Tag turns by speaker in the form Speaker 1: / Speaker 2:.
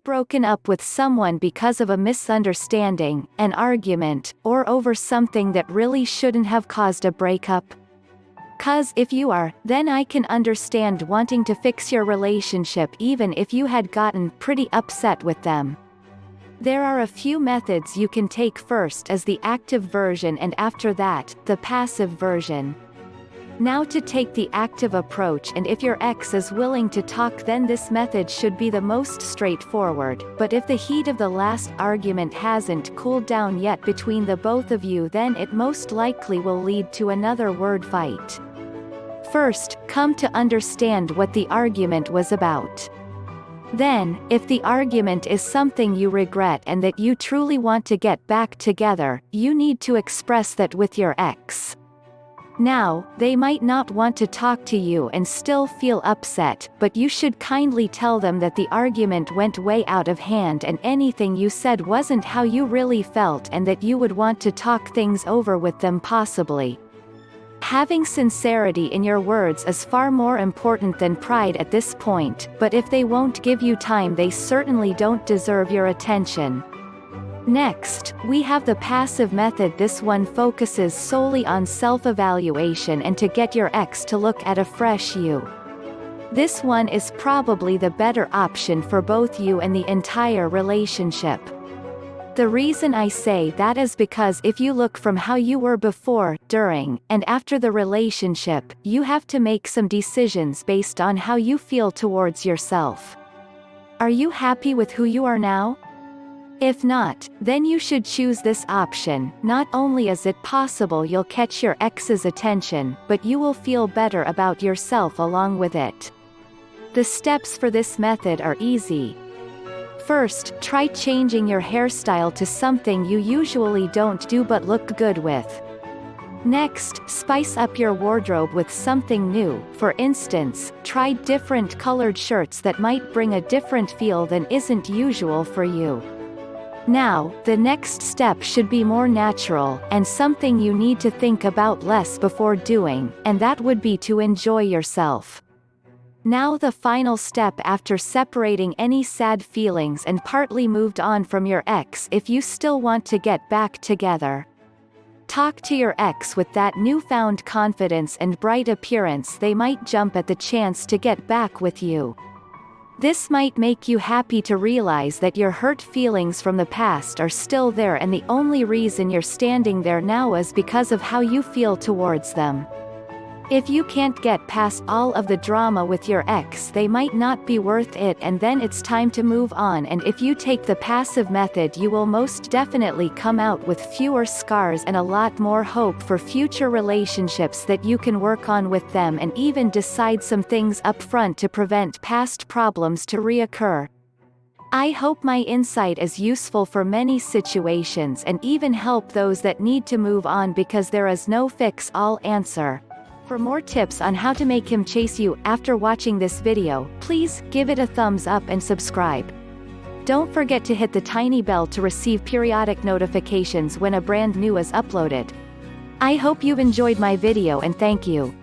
Speaker 1: broken up with someone because of a misunderstanding, an argument, or over something that really shouldn't have caused a breakup? 'Cause if you are, then I can understand wanting to fix your relationship even if you had gotten pretty upset with them. There are a few methods you can take. First as the active version and after that, the passive version. Now to take the active approach, and if your ex is willing to talk, then this method should be the most straightforward, but if the heat of the last argument hasn't cooled down yet between the both of you, then it most likely will lead to another word fight. First, come to understand what the argument was about. Then, if the argument is something you regret and that you truly want to get back together, you need to express that with your ex. Now, they might not want to talk to you and still feel upset, but you should kindly tell them that the argument went way out of hand and anything you said wasn't how you really felt, and that you would want to talk things over with them possibly. Having sincerity in your words is far more important than pride at this point, but if they won't give you time, they certainly don't deserve your attention. Next, we have the passive method. This one focuses solely on self-evaluation and to get your ex to look at a fresh you. This one is probably the better option for both you and the entire relationship. The reason I say that is because if you look from how you were before, during, and after the relationship, you have to make some decisions based on how you feel towards yourself. Are you happy with who you are now? If not, then you should choose this option. Not only is it possible you'll catch your ex's attention, but you will feel better about yourself along with it. The steps for this method are easy. First, try changing your hairstyle to something you usually don't do but look good with. Next, spice up your wardrobe with something new. For instance, try different colored shirts that might bring a different feel than isn't usual for you. Now, the next step should be more natural, and something you need to think about less before doing, and that would be to enjoy yourself. Now the final step after separating any sad feelings and partly moved on from your ex, if you still want to get back together. Talk to your ex with that newfound confidence and bright appearance. They might jump at the chance to get back with you. This might make you happy to realize that your hurt feelings from the past are still there, and the only reason you're standing there now is because of how you feel towards them. If you can't get past all of the drama with your ex, they might not be worth it, and then it's time to move on. And if you take the passive method, you will most definitely come out with fewer scars and a lot more hope for future relationships that you can work on with them, and even decide some things up front to prevent past problems to reoccur. I hope my insight is useful for many situations and even help those that need to move on, because there is no fix-all answer. For more tips on how to make him chase you after watching this video, please give it a thumbs up and subscribe. Don't forget to hit the tiny bell to receive periodic notifications when a brand new is uploaded. I hope you've enjoyed my video, and thank you.